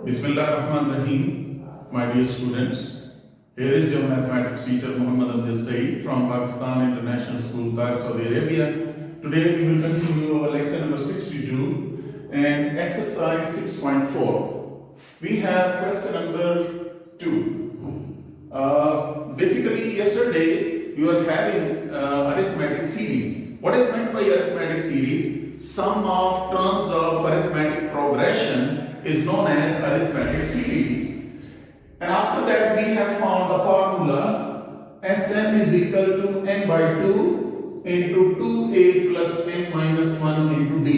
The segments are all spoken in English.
Bismillahirrahmanirrahim, my dear students. Here is your mathematics teacher Muhammad Amjad Saeed from Pakistan International School, Cairo, Saudi Arabia. Today we will continue our lecture number 62 and exercise 6.4. We have question number 2. Basically, yesterday you were having arithmetic series. What is meant by arithmetic series? Sum of terms of arithmetic progression is known as arithmetic series. And after that we have found the formula Sm is equal to n by 2 into 2a plus n minus 1 into d.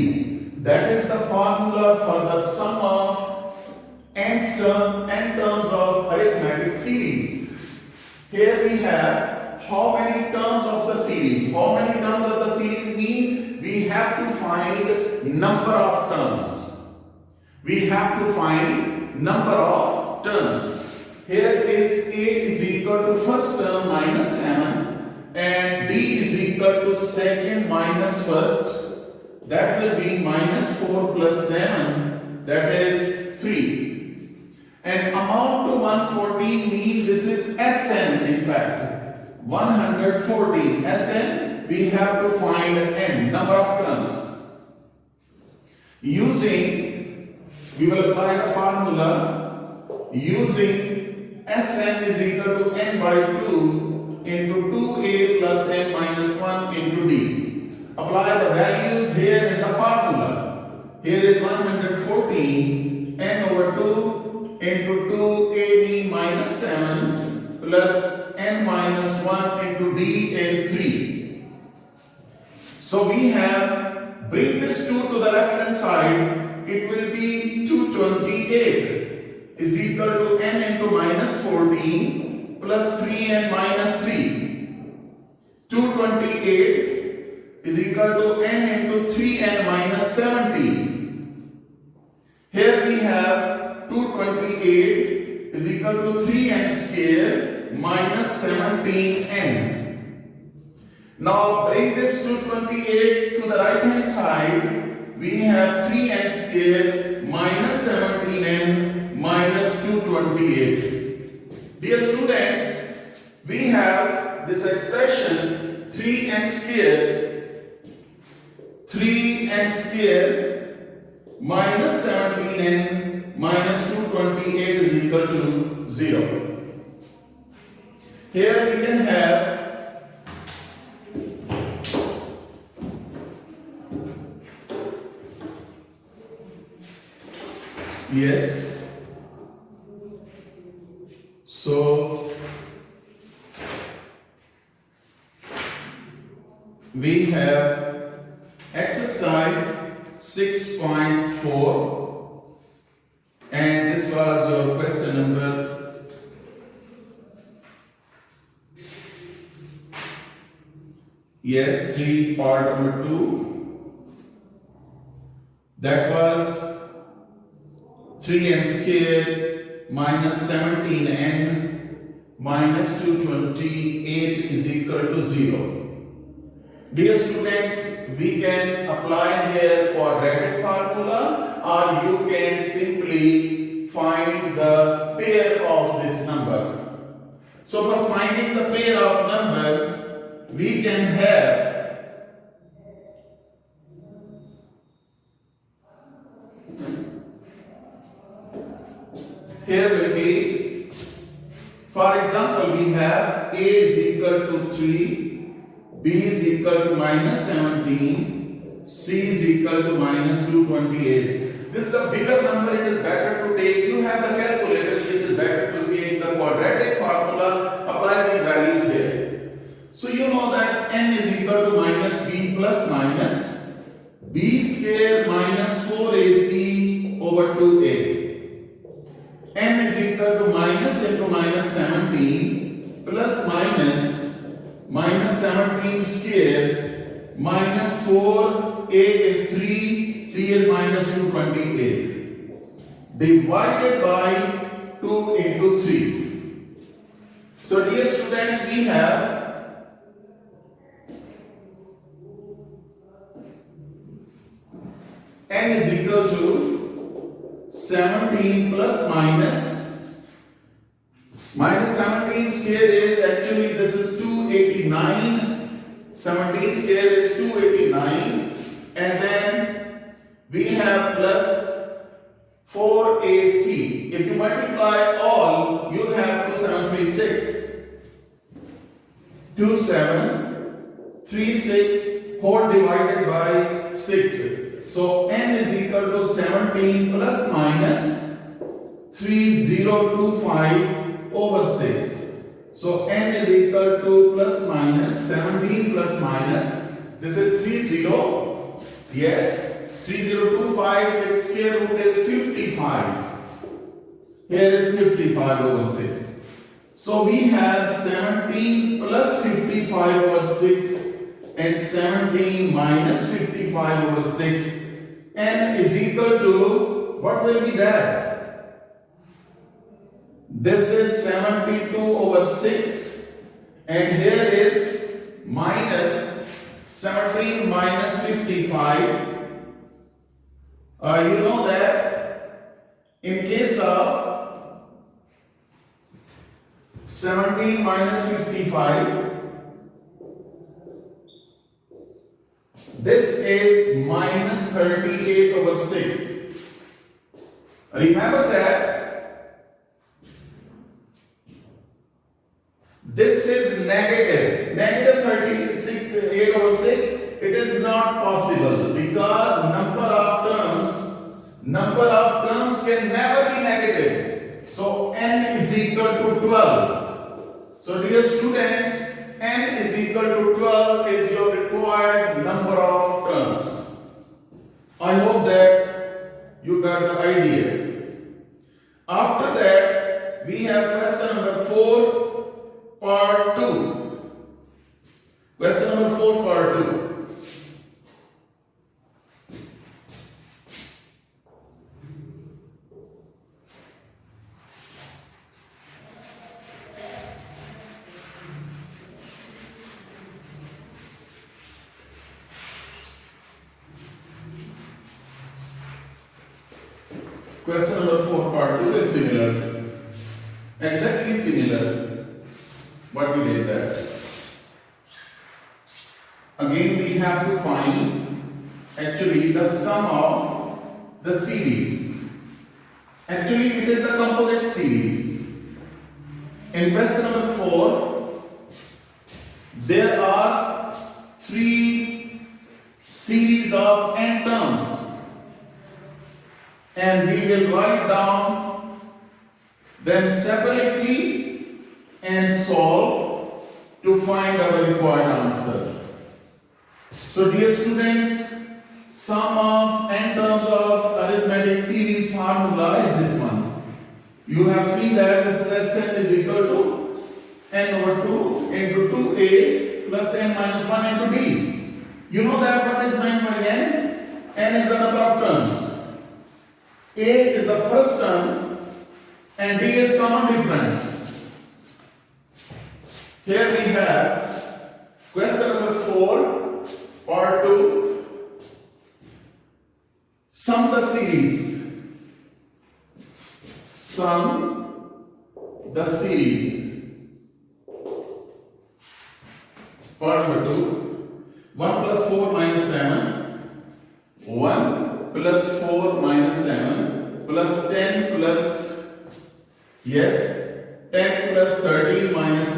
That is the formula for the sum of n terms of arithmetic series. Here we have how many terms of the series. How many terms of the series mean? We have to find number of terms. We have to find number of terms. Here is a is equal to first term minus 7 and d is equal to second minus first. That will be minus 4 plus 7, that is 3. And amount to 114 means this is Sn, in fact. 114 Sn, we have to find n, number of terms. We will apply the formula using Sn is equal to n by 2 into 2a plus n minus 1 into d. Apply the values here in the formula. Here is 114, n over 2 into 2a mean minus 7 plus n minus 1 into d is 3. So we have, bring this 2 to the left hand side. It will be 228 is equal to n into minus 14 plus 3n minus 3. 228 is equal to n into 3n minus 17. Here we have 228 is equal to 3n square minus 17n. Now bring this 228 to the right hand side. We have 3n square minus 17n minus 228. Dear students, we have this expression 3n square minus 17n minus 228 is equal to 0. Here we can have yes. So we have exercise 6.4 and this was your question number yes 3 part number 2. That was 3n square minus 17n minus 228 is equal to 0. Dear students, we can apply here quadratic formula or you can simply find the pair of this number. So for finding the pair of number, we can have here will be, for example, we have a is equal to 3, b is equal to minus 17, c is equal to minus 228. This is a bigger number, it is better to take, you have the calculator, it is better to take the quadratic formula, apply these values here. So you know that n is equal to minus b plus minus b square minus 4ac over 2a. N is equal to minus into minus 17 plus minus 17 square minus 4, a is 3, c is minus 228 divided by 2 into 3. So dear students, we have n is equal to 17 plus minus 17 square is actually this is 289. 17 square is 289, and then we have plus 4ac. If you multiply all, you have 2736. 2736 whole divided by 6. So n is equal to 17 plus minus 3025 over 6. So n is equal to plus minus 17 plus minus, this is 30, yes, 3025, its square root is 55. Here is 55 over 6. So we have 17 plus 55 over 6 and 17 minus 55 over 6. N is equal to, what will be that? This is 72 over 6, and here is minus 17 minus 55. You know that in case of 17 minus 55, this is minus 38 over 6. Remember that this is negative 8 over 6. It is not possible because number of terms can never be negative. So n is equal to 12. So dear students, n is equal to 12 is your required number of terms. I hope that you got the idea. After that, we have question number 4. Part 2. Question number 4, part 2. Question number 4, part 2 is similar. Exactly similar. What we did that. Again, we have to find actually the sum of the series. Actually, it is the composite series. In question number 4, there are 3 series of n terms, and we will write down them separately and solve to find our required answer. So dear students, sum of n terms of arithmetic series formula is this one. You have seen that this Sn is equal to n over 2 into 2a plus n minus 1 into d. You know that what is meant by n? N is the number of terms. A is the first term and d is common difference. Here we have question number 4, part 2. Sum the series. Sum the series. Part number 2. 1 plus 4 minus 7. 1 plus 4 minus 7 plus 10 plus, yes, 10 plus 13 minus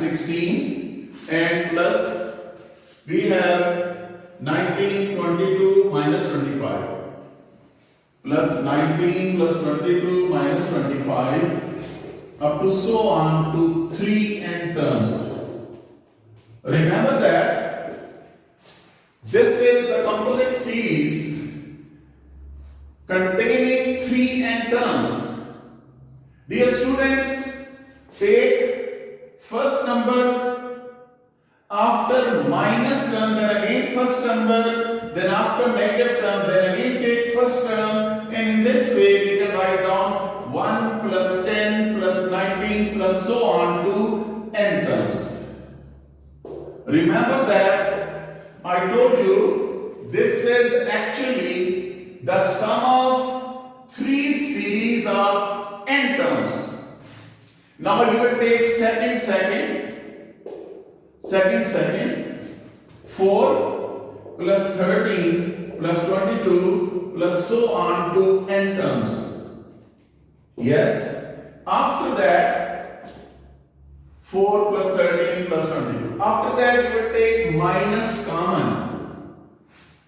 16 and plus we have 19 22 minus 25 plus 19 plus 22 minus 25 up to so on to 3 n terms. Remember that this is the composite series containing 3 n terms. Dear students, take first number after minus term, then again first number, then after negative term, then again take first term, and in this way we can write down 1 plus 10 plus 19 plus so on to n terms. Remember that I told you this is actually the sum of three series of n terms. Now you will take second, 4 plus 13 plus 22 plus so on to n terms. Yes. After that, 4 plus 13 plus 22. After that, you will take minus common.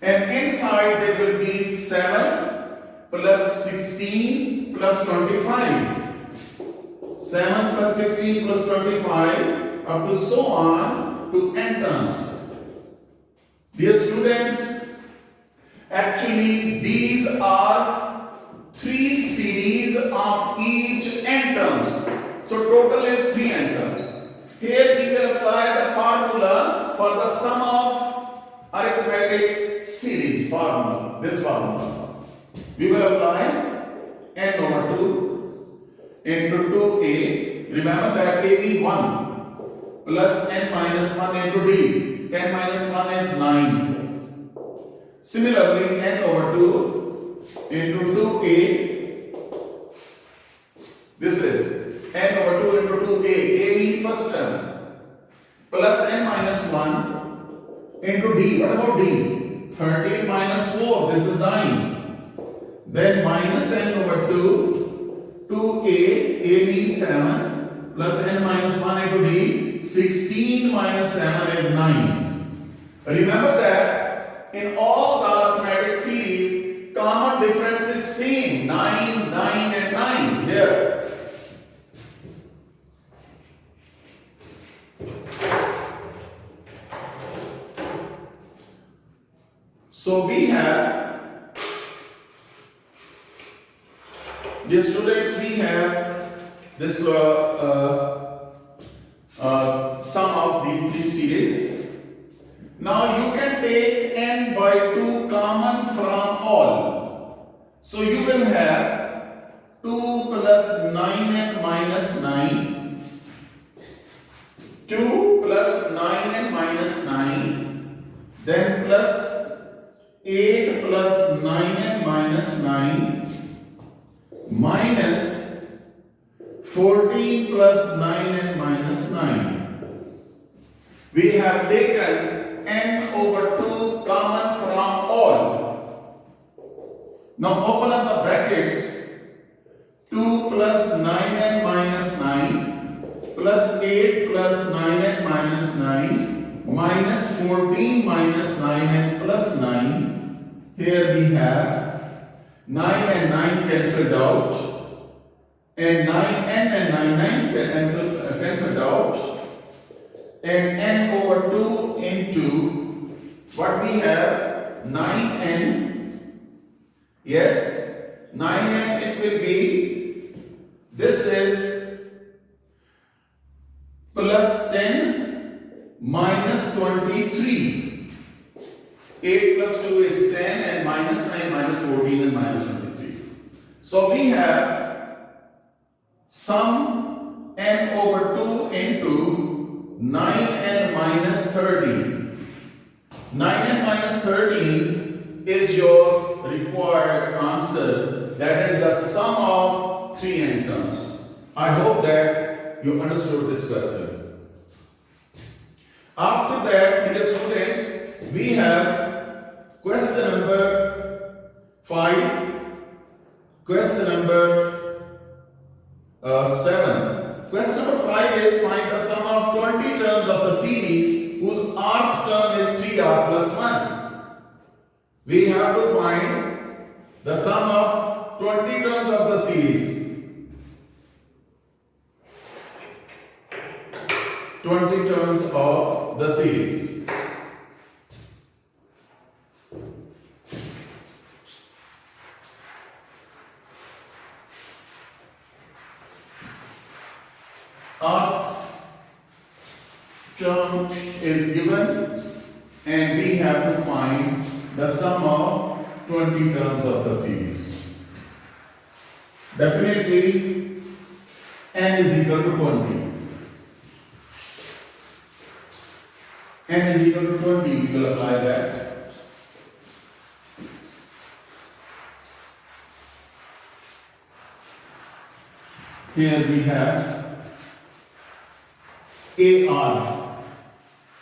And inside there will be 7 plus 16 plus 25. 7 plus 16 plus 25 up to so on to n terms. Dear students, actually these are three series of each n terms. So total is 3 n terms. Here we will apply the formula for the sum of arithmetic series formula. This formula. We will apply n over 2 into 2a. Remember that a be 1 plus n minus 1 into d. n minus 1 is 9. Similarly, n over 2 into 2a. This is n over 2 into 2a. A means first term. Plus n minus 1 into d. What about d? 13 minus 4. This is 9. Then minus n over 2. 2a. A means 7. Plus n minus 1 into d. 16 minus 7 is 9. Remember that in all the arithmetic series, common difference is same. 9, 9 and 9. Here. So we have, dear students, we have this sum of these three series. Now you can take n by 2 common from all. So you will have 2 plus 9n minus 9, 2 plus 9n minus 9, then plus 8 plus 9n minus 9 minus 14 plus 9n minus 9. We have taken n over 2 common from all. Now open up the brackets. 2 plus 9n minus 9 plus 8 plus 9n minus 9 minus 14 minus 9n plus 9. Here we have 9 and 9 cancelled out, and 9n and 9 cancelled out, and n over 2 into what we have 9n. Yes, 9n it will be, this is plus 10 minus 23. 8 plus 2 is 10 and minus 9 minus 14 is minus 23. So we have sum n over 2 into 9n minus 13. 9n minus 13 is your required answer. That is the sum of 3 n terms. I hope that you understood this question. After that, dear students, we have question number 5, question number 7. Question number 5 is find the sum of 20 terms of the series whose rth term is 3r plus 1. We have to find the sum of 20 terms of the series. 20 terms of the series. Rth term is given and we have to find the sum of 20 terms of the series. Definitely n is equal to 20. N is equal to 20, we will apply that. Here we have AR.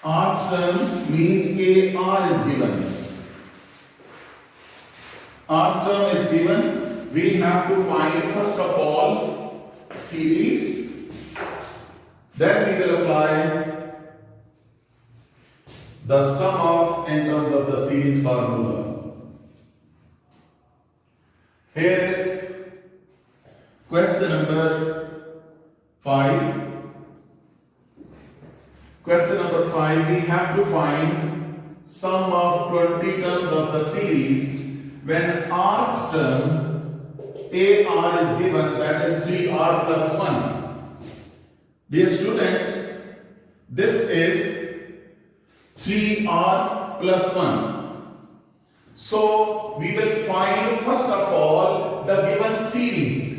R term mean AR is given. R term is given. We have to find first of all series. Then we will apply the sum of in terms of the series formula. Here is question number 5. Question number 5, we have to find sum of 20 terms of the series when R term AR is given, that is 3R plus 1. Dear students, this is 3R plus 1. So we will find first of all the given series.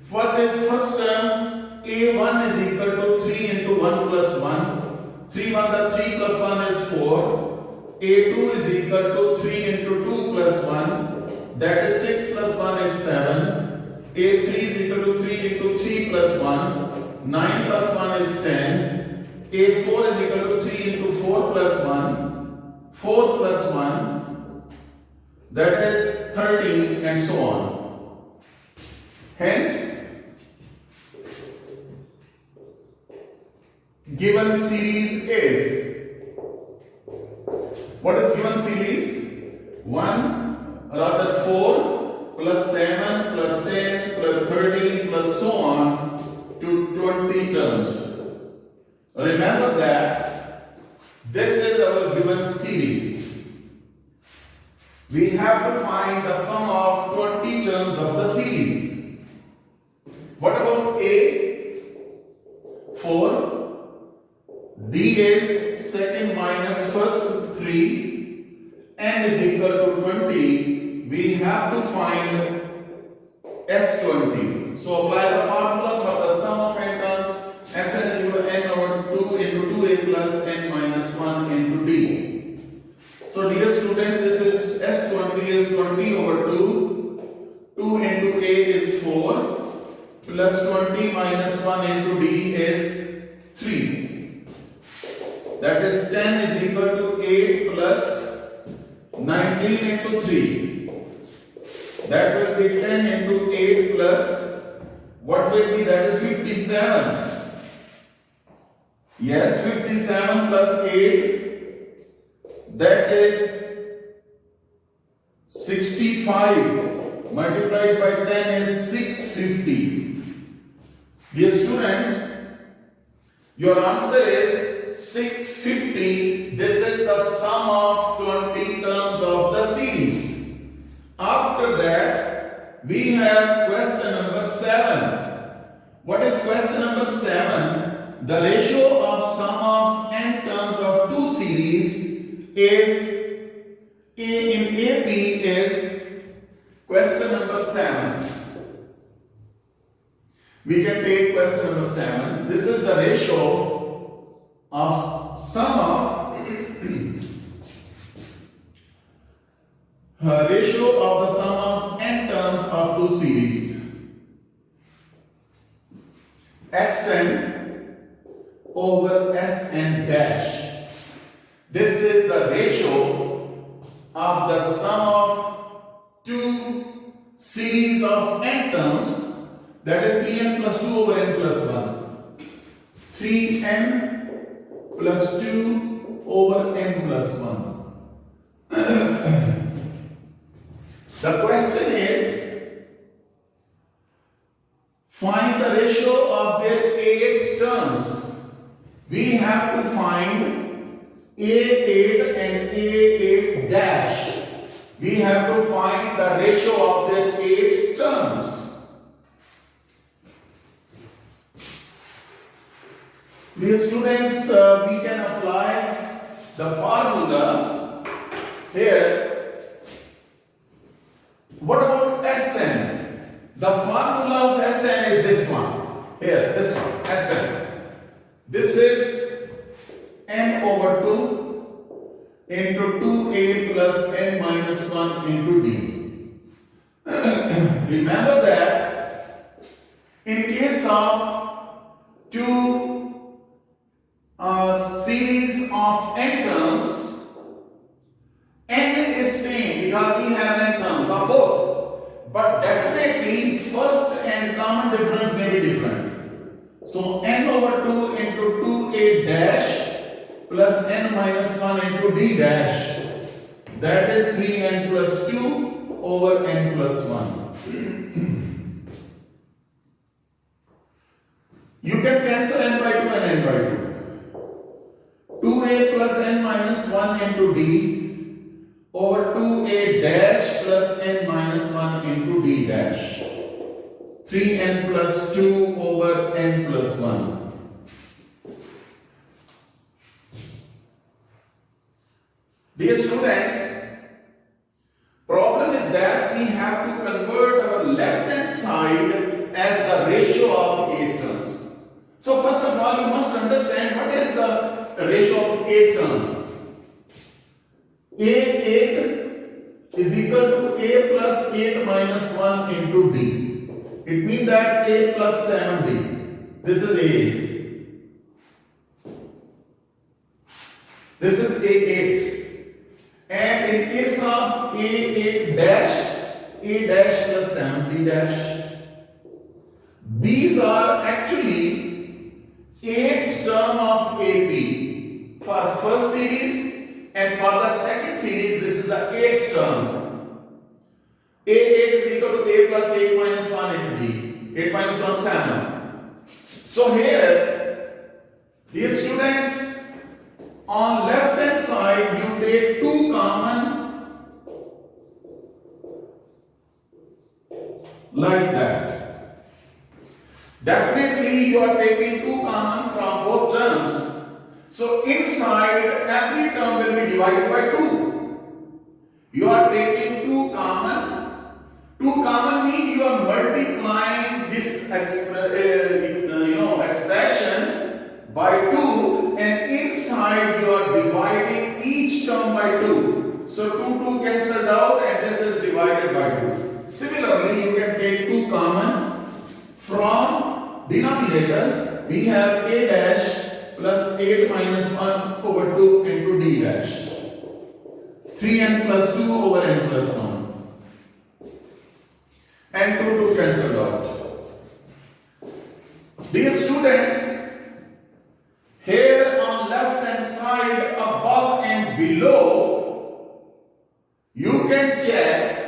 For this first term, A1 is equal to 3 into 1 plus 1. 3 plus 1 is 4. A2 is equal to 3 into 2 plus 1. That is 6 plus 1 is 7. A3 is equal to 3 into 3 plus 1. 9 plus 1 is 10. A4 is equal to 3 into 4 plus 1. 4 plus 1. That is 13 and so on. Hence, given series is, what is given series? 4 plus 7 plus 10 plus 13 plus so on to 20 terms. Remember that this is our given series. We have to find the sum of 20 terms of the series. What about A? 4. D is second minus first 3. N is equal to 20. We have to find S20. So apply the formula for the sum of n terms. Sn is equal to n over 2 into 2a plus n minus 1 into d. So dear students, this is S20 is 20 over 2. 2 into a is 4 plus 20 minus 1 into d is 3. That is 10 is equal to 8 plus 19 into 3. That will be 10 into 8 plus, what will be, that is 57. Yes, 57 plus 8, that is 65. Multiplied by 10 is 650. Dear students, your answer is 650. This is the sum of 20 terms of the series. After that, we have question number 7. What is question number 7? The ratio of sum of n terms of two series is in AP is question number 7. We can take question number 7. This is the ratio of sum of ratio of the sum of n terms of two series. Sn over Sn dash. This is the ratio of the sum of two series of n terms, that is 3n plus 2 over n plus 1. 3n plus 2 over n plus 1. The question is, find the ratio of their 8 terms. We have to find A8 and A8 dash. We have to find the ratio of their 8 terms. Dear students, we can apply the formula here. What about Sn? The formula of Sn is this one. Here, this one, Sn. This is n over 2 into 2a plus n minus 1 into d. Remember that In case of two series of n terms, n is same because we have n terms of both, but definitely first and common difference may be different. So n over 2 into 2a dash plus n minus 1 into d dash, that is 3n plus 2 over n plus 1. You can cancel n by 2 and n by 2. 2a plus n minus 1 into d over 2a dash plus n minus 1 into d dash. 3n plus 2 over n plus 1. Dear students, problem is that we have to convert our left hand side as the ratio of 8 terms. So first of all, you must understand what is the ratio of 8 terms. A8 is equal to a plus 8 minus 1 into d. It means that a plus 7d. This is a8. This is a8. And in case of a8 dash, a dash plus 7d dash. These are actually 8th term of AP. For first series and for the second series, this is the 8th term. A8 is equal to a plus 8 minus 1 into d. 8 minus 1 is 7. So here, dear students, on left hand side you take 2 common like that. Definitely you are taking 2 common from both terms. So inside every term will be divided by 2. You are taking 2 common. 2 common means you are multiplying this expression by 2, and inside you are dividing each term by 2. So 2 cancelled out and this is divided by 2. Similarly, you can take 2 common from denominator. We have a dash plus 8 minus 1 over 2 into d dash. 3n plus 2 over n plus 1. And 2 cancelled out. Dear students, here on left hand side above and below, you can check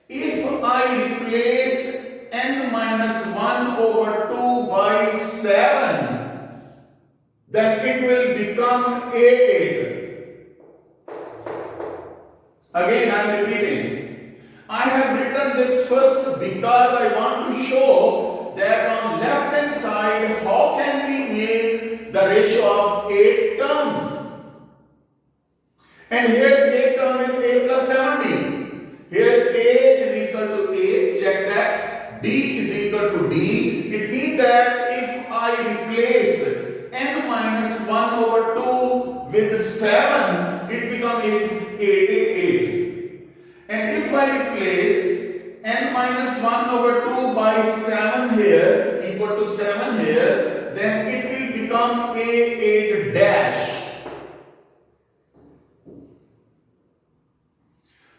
if I replace n minus 1 over 2 by 7, then it will become a8. Again I am repeating. I have written this first because I want to show that on left hand side how can we make the ratio of 8 terms. And here 8 term is a plus 7d. Here a is equal to a, check that. D is equal to d. It means that if I replace n minus 1 over 2 with 7, it becomes 8. And if I replace n minus 1 over 2 by 7 here, equal to 7 here, then it will become a8 dash.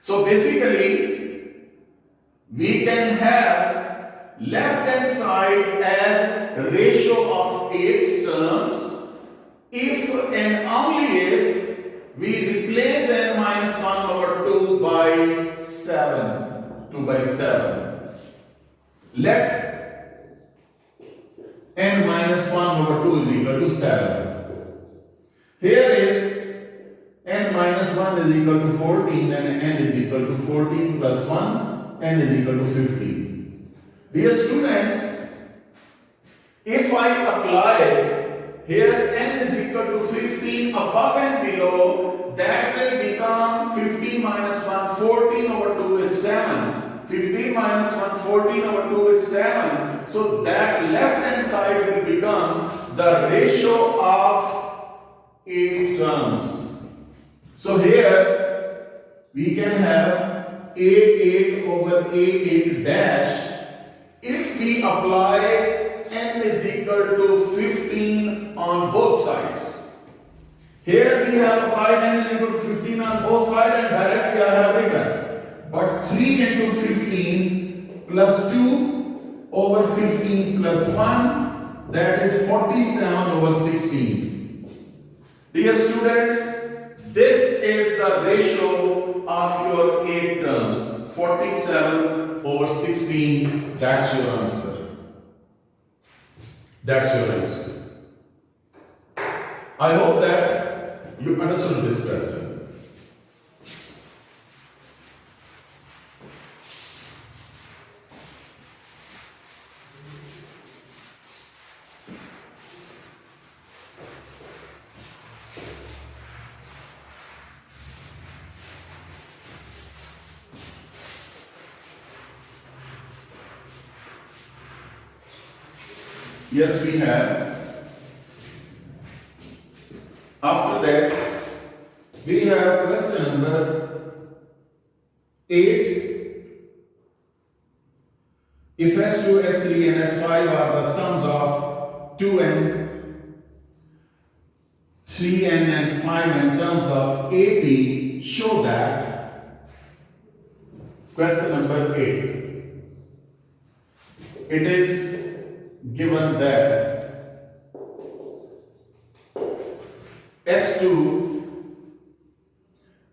So basically, we can have left hand side as ratio of 8 terms if and only if we replace n minus 1 over 2 by 7. 2 by 7. Let n minus 1 over 2 is equal to 7. Here is n minus 1 is equal to 14 and n is equal to 14 plus 1, n is equal to 15. Dear students, if I apply here n is equal to 15 above and below, that will become 15 minus 1, 14 over 2 is 7. 15 minus 1, 14 over 2 is 7. So that left hand side will become the ratio of 8 terms. So here we can have a8 over a8 dash if we apply n is equal to 15 on both sides. Here we have applied n is equal to 15 on both sides and directly I have written. But 3 into 15 plus 2 over 15 plus 1, that is 47 over 16. Dear students, this is the ratio of your 8 terms. 47 over 16, that's your answer. That's your answer. I hope that you understood this question. Yes, we have. After that, we have question number 8. If S2, S3 and S5 are the sums of 2n, 3n and 5n terms of AP, show that. Question number 8. It is given that S2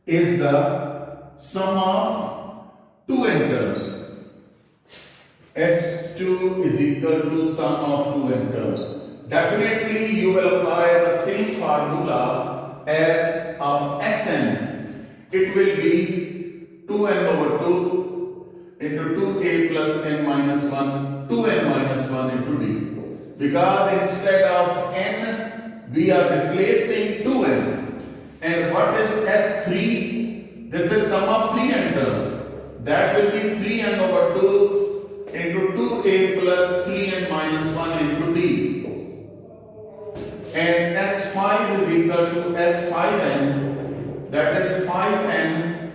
is the sum of 2n terms. S2 is equal to sum of 2n terms. Definitely you will apply the same formula as of Sn. It will be 2n over 2 into 2a plus n minus 1, 2n minus 1 into d. Because instead of n, we are replacing 2n. And what is S3? This is sum of 3n terms. That will be 3n over 2 into 2a plus 3n minus 1 into d. And S5 is equal to S5n. That is 5n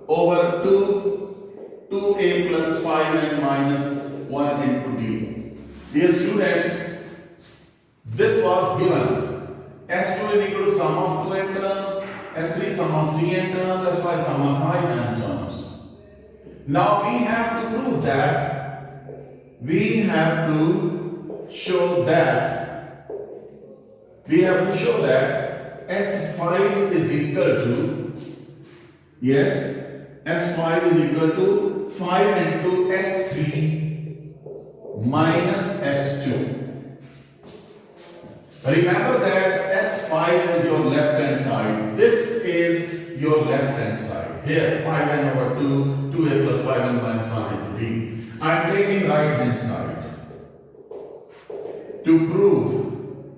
over 2a plus 5n minus 1 into d. Dear students, this was given. S2 is equal to sum of 2n terms, S3 sum of 3n terms, S5 sum of 5n terms. Now we have to prove that, we have to show that S5 is equal to, yes, S5 is equal to 5 into S3 minus S2. Remember that S5 is your left hand side. This is your left hand side. Here 5n over 2, 2a plus 5n minus 1 into d. I am taking right hand side to prove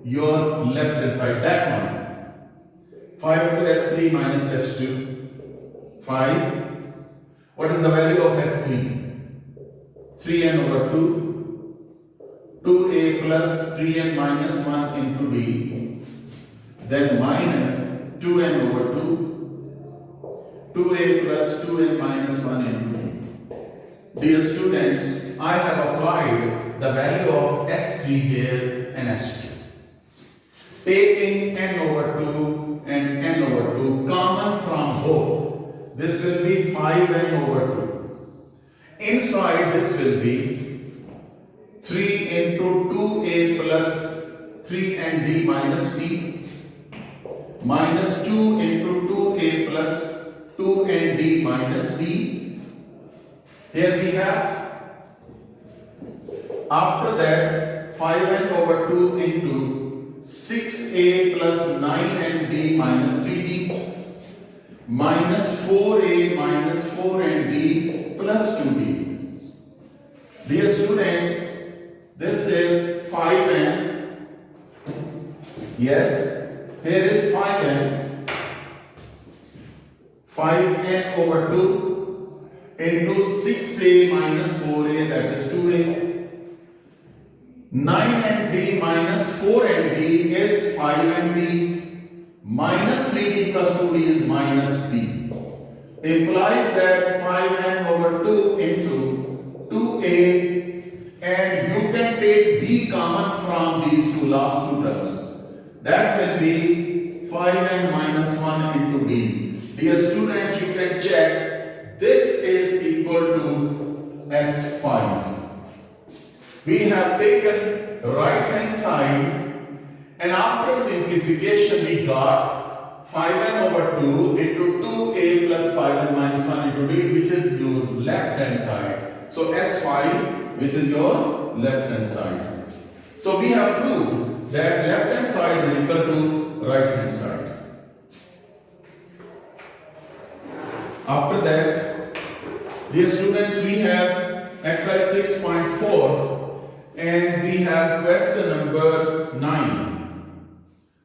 your left hand side, that one. 5 into S3 minus S2. 5. What is the value of S3? 3n over 2. 2a plus 3n minus 1 into d, then minus 2n over 2, 2a plus 2n minus 1 into d. Dear students, I have applied the value of S3 here and S2. Taking n over 2 and n over 2 common from both, this will be 5n over 2. Inside this will be 3 into 2a plus 3 and d minus d minus 2 into 2a plus 2 and d minus d. Here we have, after that 5n over 2 into 6a plus 9 and d minus 3d minus 4a minus 4 and d plus 2d. Dear students, this is 5n. Yes, here is 5n. 5n over 2 into 6a minus 4a, that is 2a. 9 and d minus 4 and d is 5 and d. Minus 3d plus 2d is minus d. Implies that 5n over 2 into 2a S5. We have taken right hand side, and after simplification we got 5n over 2 into 2a plus 5n minus 1 into d, which is your left hand side. So S5, which is your left hand side. So we have proved that left hand side is equal to right hand side. After that, dear students, we have exercise 6.4 and we have question number 9.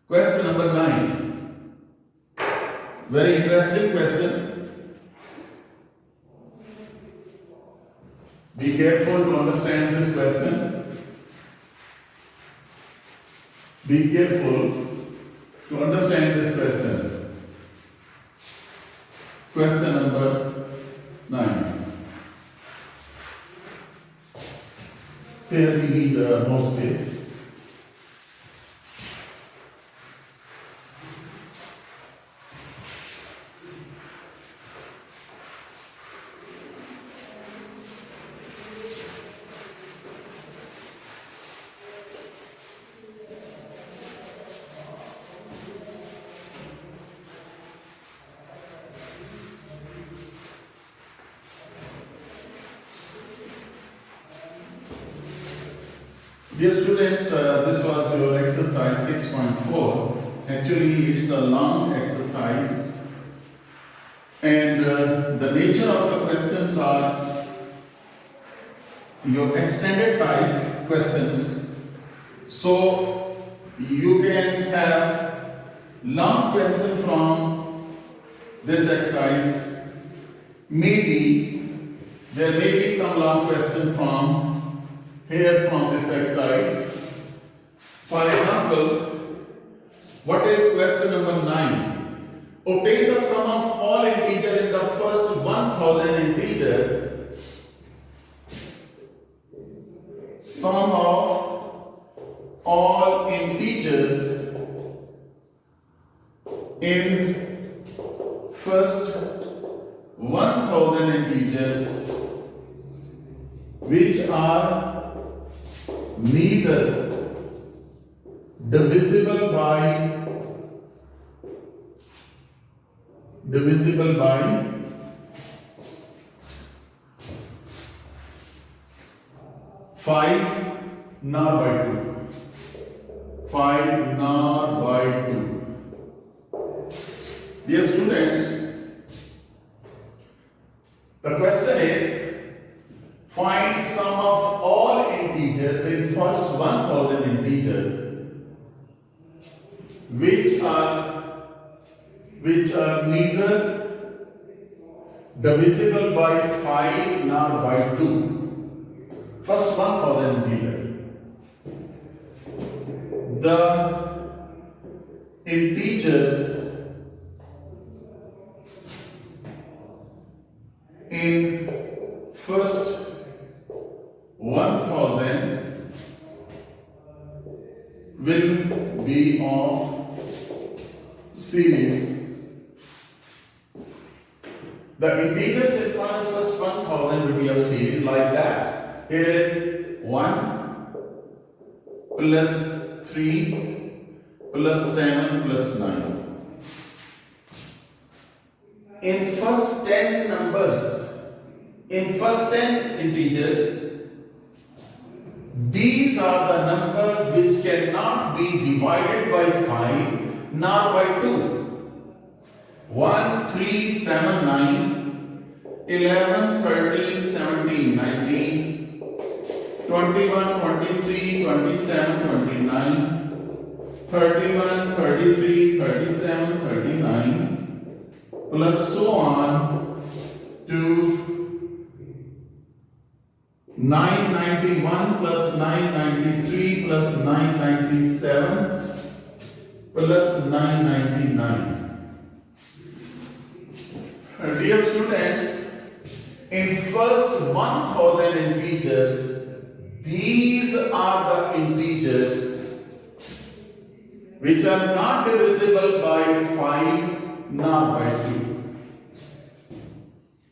Question number 9. Very interesting question. Be careful to understand this question. Be careful to understand this question. Question number 9. Here we need more space. Dear students, this was your exercise 6.4. Actually, it's a long exercise, and the nature of the questions are your extended type questions. So you can have long question from this exercise. Maybe there may be some long question from here from this exercise. For example, what is question number 9? Obtain the sum of all integer in the first 1000 integer. Sum of all integers in first 1000 integers which are neither divisible by 5 nor by 2. 5 nor by 2. Dear students, the question is, find sum of all integers in first 1000 integer which are neither divisible by 5 nor by 2. First 1000 integer. The integers in first 1000 will be of series. The integers in first 1000 will be of series like that. Here is 1 plus 3 plus 7 plus 9. In first 10 numbers, in first 10 integers, these are the numbers which cannot be divided by 5 nor by 2. 1, 3, 7, 9, 11, 13, 17, 19, 21, 23, 27, 29, 31, 33, 37, 39, plus so on to 991 plus 993 plus 997 plus 999. Dear students, in first 1000 integers, these are the integers which are not divisible by 5 nor by 2.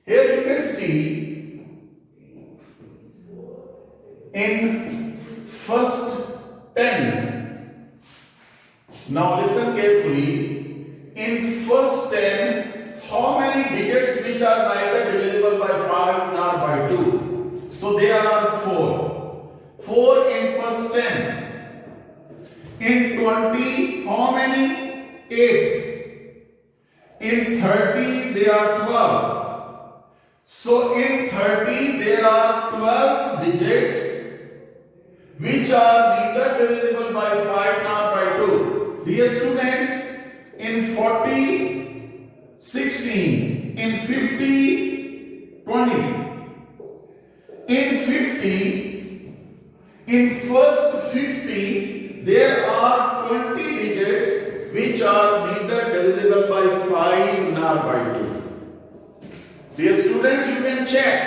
Here you can see in first 10. Now listen carefully. In first 10, how many digits which are neither divisible by 5 nor by 2? So there are 4. 4 in first 10. In 20, how many? 8. In 30, there are 12. So in 30, there are 12 digits which are neither divisible by 5 nor by 2. Dear students, in 40, 16. In 50, 20. In 50, in first 50, there are 20 digits which are neither divisible by 5 nor by 2. Dear students, you can check.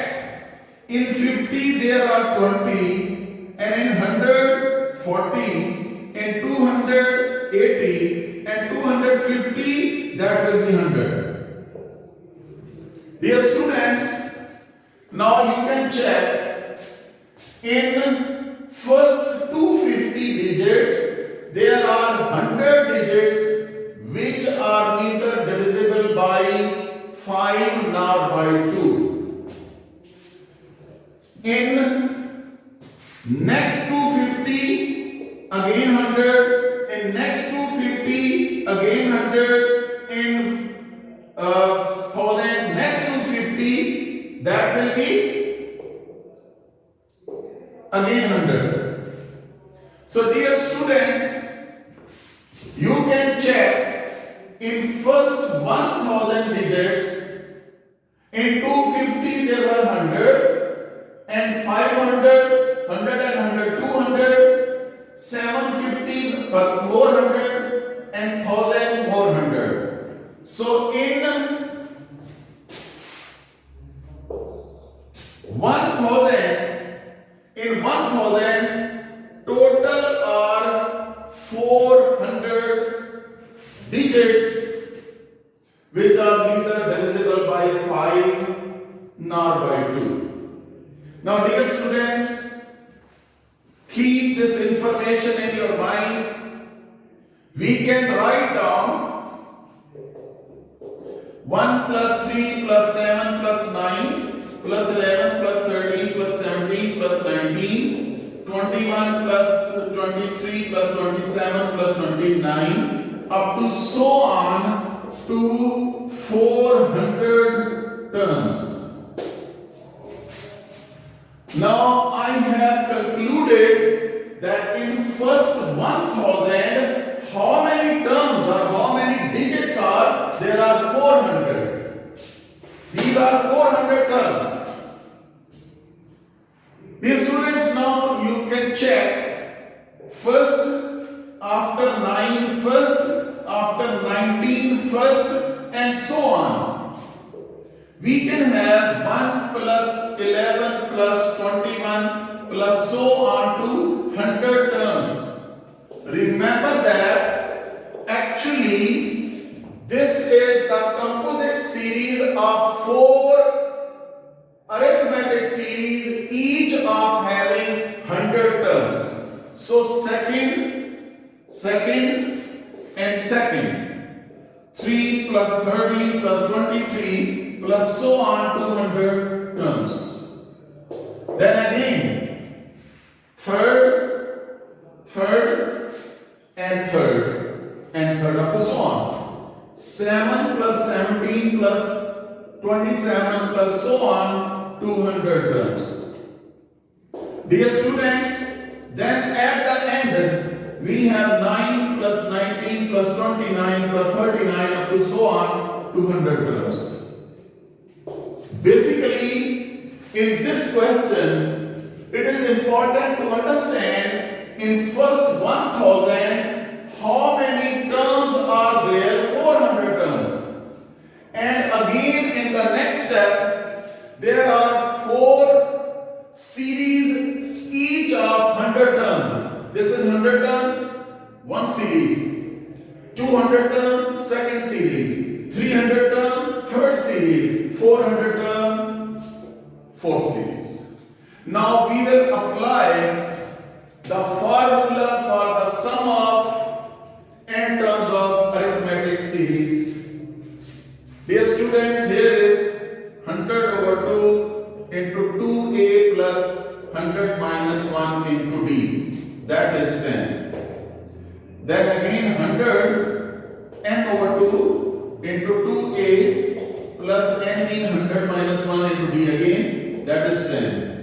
In 50, there are 20, and in 100, 40, in 200, 80, and 250, that will be 100. Dear students, now you can check. In first 250 digits, there are 100 digits which are neither divisible by 5 nor by 2. In next 250, again 100. In next 250, again 100. In 1000, next 250, that will be again 100. So dear students, you can check in first 1000 digits. In 250 there were 100, and 500, 100 and 100, 200, 750 more 100, and 1000 more 100. So in 1000 total are 400 digits which are neither divisible by 5 nor by 2. Now dear students, keep this information in your mind. We can write down 1 plus 3 plus 7 plus 9 plus 11 plus 13 plus 17 plus 19, 21 plus 23 plus 27 plus 29, up to so on to 400 terms. Now I have concluded that in first 1000, how many terms or how many digits are? There are 400. These are 400 terms. Dear students, now you can check. First after 9 first, after 19 first, and so on. We can have 1 plus 11 plus 21 plus so on to 100 terms. Remember that actually this is the composite series of 4 arithmetic series, each of having 100 terms. So second, and second. 3 plus 30 plus 23 plus so on 200 terms. Then again, third, and third up to so on. 7 plus 17 plus 27 plus so on 200 terms. Dear students, then at the end we have 9 plus 19 plus 29 plus 39 up to so on 200 terms. Basically, in this question, it is important to understand in first 1000 how many terms are there? 400 terms. And again in the next step, there are 4 series, each of 100 terms. This is 100 term, one series. 200 term, second series. 300 term, third series. 400 term, fourth series. Now we will apply the formula for the sum of n terms of arithmetic series. Dear students, here is 100 over 2 into 2a plus 100 minus 1 into d. That is 10. Then again 100 n over 2 into 2a plus n mean 100 minus 1 into d again. That is 10.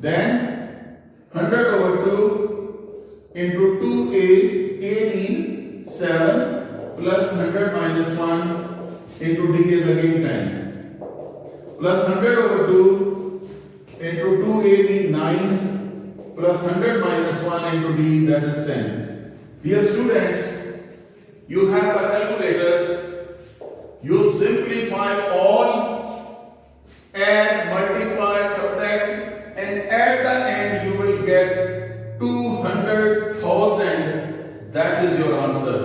Then 100 over 2 into 2a, a mean 7 plus 100 minus 1 into d is again 10. Plus 100 over 2 into 2a mean 9 plus 100 minus 1 into d, that is 10. Dear students, you have the calculators. You simplify all, add, multiply, subtract, and at the end you will get 200,000. That is your answer.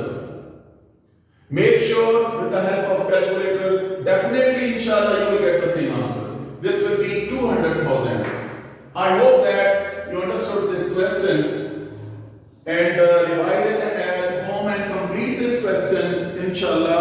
Make sure with the help of calculator, definitely inshallah you will get the same answer. This will be 200,000. I hope that you understood this question and revise it at home and complete this question inshallah.